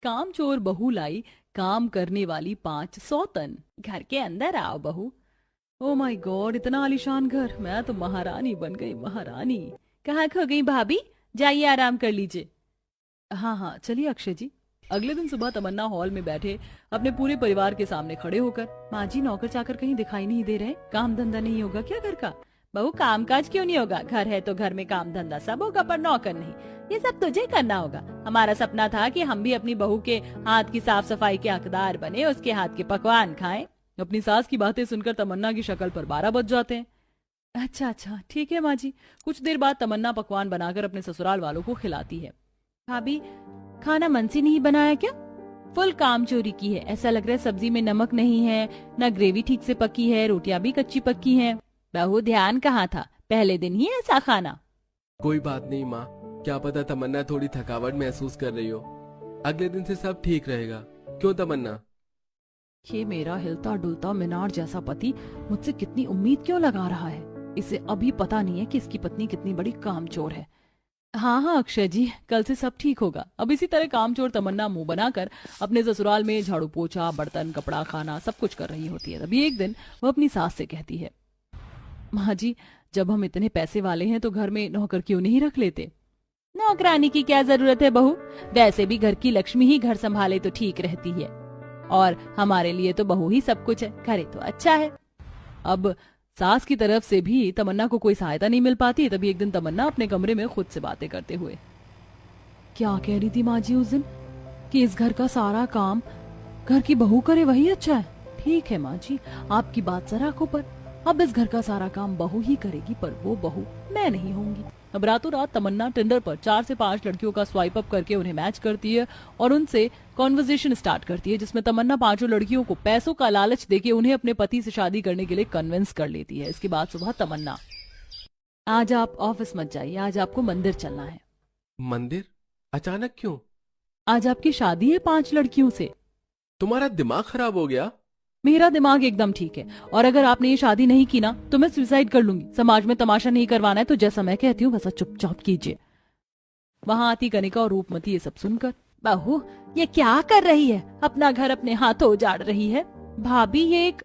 काम चोर बहू लाई काम करने वाली 5 सौतन। घर के अंदर आओ बहू। ओ माय गॉड, इतना आलीशान घर! मैं तो महारानी बन गई, महारानी। कहाँ खो गई भाभी? जाइए आराम कर लीजिए। हाँ हाँ चलिए अक्षय जी। अगले दिन सुबह तमन्ना हॉल में बैठे अपने पूरे परिवार के सामने खड़े होकर, माँ जी नौकर चाकर कहीं दिखाई नहीं दे रहे, काम धंधा नहीं होगा क्या घर का? बहू काम काज क्यों नहीं होगा? घर है तो घर में काम धंधा सब होगा, पर नौकर नहीं। ये सब तुझे करना होगा। हमारा सपना था कि हम भी अपनी बहू के हाथ की साफ सफाई के हकदार बने, उसके हाथ के पकवान खाएं। अपनी सास की बातें सुनकर तमन्ना की शक्ल पर 12 बज जाते हैं। अच्छा अच्छा ठीक है माँ जी। कुछ देर बाद तमन्ना पकवान बनाकर अपने ससुराल वालों को खिलाती है। भाभी, खाना मन से नहीं बनाया क्या? फुल काम चोरी की है। ऐसा लग रहा है सब्जी में नमक नहीं है, न ग्रेवी ठीक से पकी है, रोटियां भी कच्ची पक्की हैं। बहू ध्यान कहाँ था? पहले दिन ही ऐसा खाना। कोई बात नहीं माँ, क्या पता तमन्ना थोड़ी थकावट महसूस कर रही हो। अगले दिन से सब ठीक रहेगा। क्यों तमन्ना? ये मेरा हिलता डुलता मीनार जैसा पति मुझसे कितनी उम्मीद क्यों लगा रहा है? इसे अभी पता नहीं है कि इसकी पत्नी कितनी बड़ी कामचोर है। हाँ हाँ अक्षय जी, कल से सब ठीक होगा। अब इसी तरह कामचोर तमन्ना मुंह बनाकर अपने ससुराल में झाड़ू पोछा, बर्तन, कपड़ा, खाना सब कुछ कर रही होती है। तभी एक दिन वो अपनी सास से कहती है, माँ जी जब हम इतने पैसे वाले हैं तो घर में नौकर क्यों नहीं रख लेते? नौकरानी की क्या जरूरत है बहू? वैसे भी घर की लक्ष्मी ही घर संभाले तो ठीक रहती है, और हमारे लिए तो बहू ही सब कुछ है। करे तो अच्छा है। अब सास की तरफ से भी तमन्ना को कोई सहायता नहीं मिल पाती। तभी एक दिन तमन्ना अपने कमरे में खुद से बातें करते हुए, क्या कह रही थी माँ जी उस दिन कि इस घर का सारा काम घर की बहू करे वही अच्छा है? ठीक है माँ जी, आपकी बात जरा को पर अब इस घर का सारा काम बहू ही करेगी, पर वो बहू मैं नहीं होंगी। अब रातों रात तमन्ना टिंडर पर 4 से 5 लड़कियों का स्वाइप अप करके उन्हें मैच करती है और उनसे कॉन्वर्सेशन स्टार्ट करती है, जिसमें तमन्ना 5 लड़कियों को पैसों का लालच देके उन्हें अपने पति से शादी करने के लिए कन्विंस कर लेती है। इसके बाद सुबह तमन्ना, आज आप ऑफिस मत जाइए, आज आपको मंदिर चलना है। मंदिर? अचानक क्यों? आज आपकी शादी है 5 लड़कियों से। तुम्हारा दिमाग खराब हो गया? मेरा दिमाग एकदम ठीक है, और अगर आपने ये शादी नहीं की ना तो मैं सुसाइड कर लूंगी। समाज में तमाशा नहीं करवाना है तो जैसा मैं कहती हूँ वैसा चुपचाप कीजिए। वहां आती कनिका और रूपमती ये सब सुनकर, बहू ये क्या कर रही है? अपना घर अपने हाथों उजाड़ रही है। भाभी ये एक